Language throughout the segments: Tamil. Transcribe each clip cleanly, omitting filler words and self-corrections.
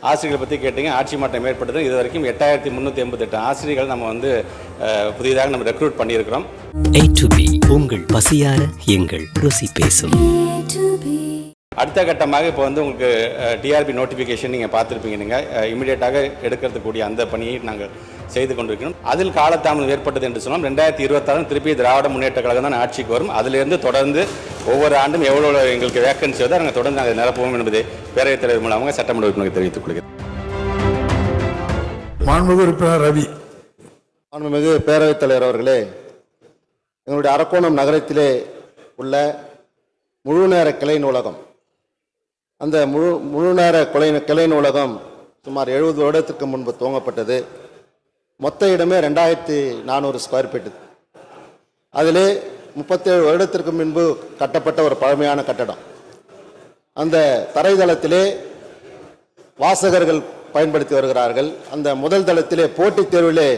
ஆசிரியர்களை பற்றி கேட்டிங்க. ஆட்சி மாற்றம் ஏற்பட்டது. இது வரைக்கும் 8388 ஆசிரியர்கள் நம்ம வந்து புதிதாக நம்ம ரெக்ரூட் பண்ணியிருக்கிறோம். A2B உங்கள் பசியார எங்கள் ருசி பேசும். அடுத்த கட்டமாக இப்போ வந்து உங்களுக்கு டிஆர்பி நோட்டிஃபிகேஷன் நீங்கள் பார்த்துருப்பீங்க. நீங்கள் இமீடியட்டாக எடுக்கிறதுக்கூடிய அந்த பணியை நாங்கள் செய்து கொண்டிருக்கிறோம். அதில் காலதாமதம் ஏற்பட்டது என்று சொன்னால் 2026 திருப்பி திராவிட முன்னேற்ற கழகம் தான் ஆட்சிக்கு வரும். அதிலிருந்து தொடர்ந்து ஒவ்வொரு ஆண்டும் எவ்வளோ எங்களுக்கு வேக்கன்சி வருதோ நாங்கள் தொடர்ந்து நாங்கள் நிரப்புவோம் என்பதை பேரவைத் தலைவர் மூலமாக சட்டமன்ற உறுப்பினருக்கு தெரிவித்துக் கொள்கிறேன். மாண்புமிகு உறுப்பினர் ரவி. மாண்புமிகு பேரவைத் தலைவர் அவர்களே, எங்களுடைய அரக்கோணம் நகரத்திலே உள்ள முழுநேர கிளை நூலகம், அந்த முழுநேர கிளை நூலகம் சுமார் 70 வருடத்திற்கு முன்பு துவங்கப்பட்டது. மொத்த இடமே 2400 ஸ்கொயர் ஃபீட். அதிலே 37 வருடத்திற்கு முன்பு கட்டப்பட்ட ஒரு பழமையான கட்டடம். அந்த தரைதளத்திலே வாசகர்கள் பயன்படுத்தி வருகிறார்கள். அந்த முதல் தளத்திலே போட்டித் தேர்விலே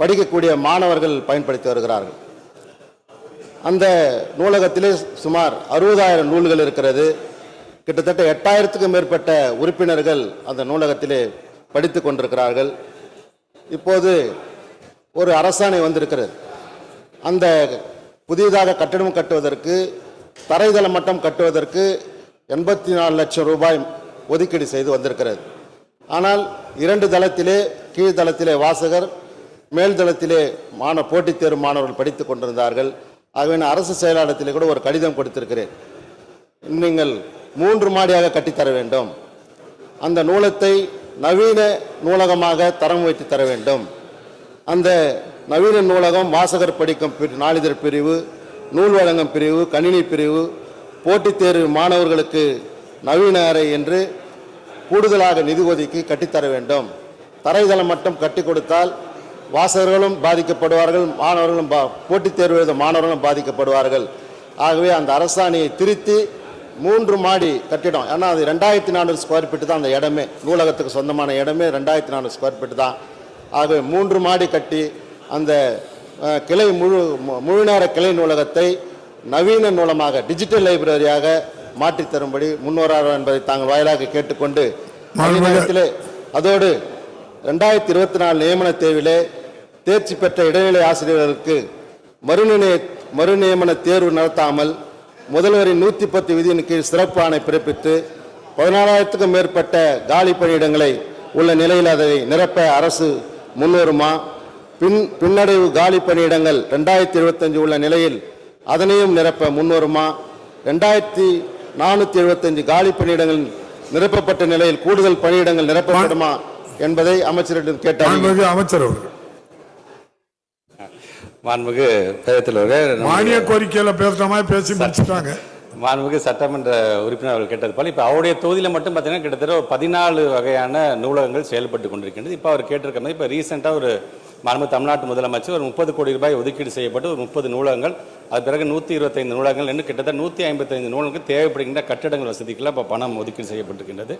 படிக்கக்கூடிய மாணவர்கள் பயன்படுத்தி வருகிறார்கள். அந்த நூலகத்திலே சுமார் 60,000 நூல்கள் இருக்கிறது. கிட்டத்தட்ட 8000க்கும் மேற்பட்ட உறுப்பினர்கள் அந்த நூலகத்திலே படித்து கொண்டிருக்கிறார்கள். இப்போது ஒரு அரசாணை வந்திருக்கிறது. அந்த புதிதாக கட்டடம் கட்டுவதற்கு, தரைதளம் மட்டும் கட்டுவதற்கு 84 லட்சம் ரூபாய் ஒதுக்கீடு செய்து வந்திருக்கிறது. ஆனால் 2 தளத்திலே, கீழ் தளத்திலே வாசகர், மேல் தளத்திலே போட்டித் தேர்வு மாணவர்கள் படித்து கொண்டிருந்தார்கள். ஆகவே நான் அரசு செயலாளத்திலே கூட ஒரு கடிதம் கொடுத்திருக்கிறேன். நீங்கள் 3 மாடியாக கட்டித்தர வேண்டும். அந்த நூலகத்தை நவீன நூலகமாக தரம் வைத்து தர வேண்டும். அந்த நவீன நூலகம் வாசகர் படிக்கும் நாளிதழ் பிரிவு, நூல் வழங்கும் பிரிவு, கணினி பிரிவு, போட்டித் தேர்வு மாணவர்களுக்கு நவீன அறை என்று கூடுதலாக நிதி ஒதுக்கி கட்டித்தர வேண்டும். தரைதளம் மட்டும் கட்டி கொடுத்தால் வாசகர்களும் பாதிக்கப்படுவார்கள், மாணவர்களும் போட்டித் தேர்வு எழுத மாணவர்களும் பாதிக்கப்படுவார்கள். ஆகவே அந்த அரசாணையை திருத்தி 3 மாடி கட்டிடம், ஏன்னா அது 2400 ஸ்கொயர் ஃபீட் தான் அந்த இடமே, நூலகத்துக்கு சொந்தமான இடமே 2400 ஸ்கொயர் ஃபீட் தான். ஆகவே 3 மாடி கட்டி அந்த கிளை முழுநேர கிளை நூலகத்தை நவீன நூலமாக, டிஜிட்டல் லைப்ரரியாக மாற்றித் தரும்படி முன்வரார் என்பதை தாங்கள் வாயிலாக கேட்டுக்கொண்டு, நேரத்திலே அதோடு 2024 நியமன தேர்விலே தேர்ச்சி பெற்ற இடைநிலை ஆசிரியர்களுக்கு மறு நியமன தேர்வு நடத்தாமல் முதல்வரின் 110 விதியின் கீழ் சிறப்பு ஆணை பிறப்பித்து 14,000க்கும் மேற்பட்ட காலி பணியிடங்களை உள்ள நிலையில் அதை நிரப்ப அரசு முன்வருமா? பின்னடைவு காலி பணியிடங்கள் 2025 உள்ள நிலையில் அதனையும் நிரப்ப முன்வருமா? 2475 காலி பணியிடங்கள் நிரப்பப்பட்ட நிலையில் கூடுதல் பணியிடங்கள் நிரப்பப்படுமா என்பதை அமைச்சரிடம் கேட்டார். அமைச்சர் மாண்புமிகு பேரவைத் மானிய கோரிக்கையில பேசுறமா பேசி முடிச்சுட்டாங்க. மாண்புமிகு சட்டமன்ற உறுப்பினர் அவர்கள் கேட்டது போல இப்போ அவருடைய தொகுதியில் மட்டும் பார்த்தீங்கன்னா கிட்டத்தட்ட 14 வகையான நூலகங்கள் செயல்பட்டு கொண்டிருக்கின்றது. இப்போ அவர் கேட்டிருக்க மாதிரி இப்போ ரீசெண்டாக ஒரு மாண்புமிகு தமிழ்நாட்டு முதலமைச்சர் ஒரு 30 கோடி ரூபாய் ஒதுக்கீடு செய்யப்பட்டு ஒரு 30 நூலகங்கள், அது பிறகு 125 நூலகங்கள் என்று கிட்டத்தட்ட 155 நூலகங்களுக்கு தேவைப்படுகின்ற கட்டிடங்கள் வசதிக்கெல்லாம் இப்போ பணம் ஒதுக்கீடு செய்யப்பட்டிருக்கின்றது.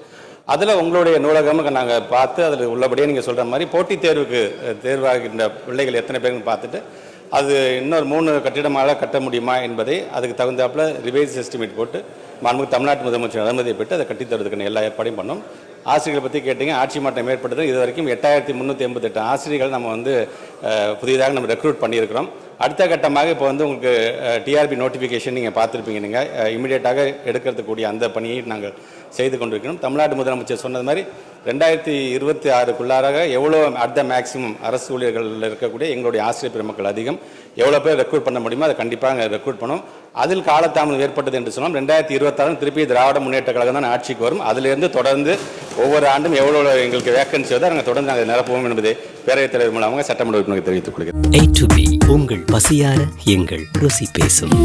அதில் உங்களுடைய நூலகம் நாங்கள் பார்த்து அதில் உள்ளபடியே நீங்கள் சொல்கிற மாதிரி போட்டித் தேர்வுக்கு தேர்வாகின்ற பிள்ளைகள் எத்தனை பேருன்னு பார்த்துட்டு அது இன்னொரு 3 கட்டிடமாக கட்ட முடியுமா என்பதை அதுக்கு தகுந்தாப்புல ரிவைஸ் எஸ்டிமேட் போட்டு மாண்புமிகு தமிழ்நாட்டு முதலமைச்சர் அனுமதியை பெற்று அதை கட்டித்தருவதற்கான எல்லா ஏற்பாடையும் பண்ணோம். ஆசிரியர்களை பற்றி கேட்டிங்க. ஆட்சி மாற்றம் ஏற்பட்டது. இது வரைக்கும் 8388 ஆசிரியர்கள் நம்ம வந்து புதிதாக நம்ம ரெக்ரூட் பண்ணியிருக்கிறோம். அடுத்த கட்டமாக இப்போ வந்து உங்களுக்கு டிஆர்பி நோட்டிஃபிகேஷன் நீங்கள் பார்த்துருப்பீங்க. நீங்கள் இமீடியட்டாக எடுக்கிறதுக்கூடிய அந்த பணியை நாங்கள் செய்து கொண்டிருக்கிறோம். தமிழ்நாடு முதலமைச்சர் சொன்னது மாதிரி 2026க்குள்ளாக எவ்வளோ அட் த மேக்ஸிமம் அரசு ஊழியர்களில் இருக்கக்கூடிய எங்களுடைய ஆசிரியர் பெருமக்கள் அதிகம் எவ்வளோ பேர் ரெக்ரூட் பண்ண முடியுமோ அதை கண்டிப்பாக ரெக்ரூட் பண்ணோம். அதில் காலதாமதம் ஏற்பட்டது என்று சொன்னால் 2026 திருப்பி திராவிட முன்னேற்ற கழகம் தான் ஆட்சிக்கு வரும். அதிலிருந்து தொடர்ந்து ஒவ்வொரு ஆண்டும் எவ்வளோ எங்களுக்கு வேக்கன்சி வருதோ நாங்கள் தொடர்ந்து நாங்கள் நிரப்புவோம் என்பதை பேரவைத் தலைவர் மூலமாக சட்டமன்ற உறுப்பினருக்கு தெரிவித்துக் கொள்கிறேன். A2B உங்கள் பசியார எங்கள் ருசி பேசும்.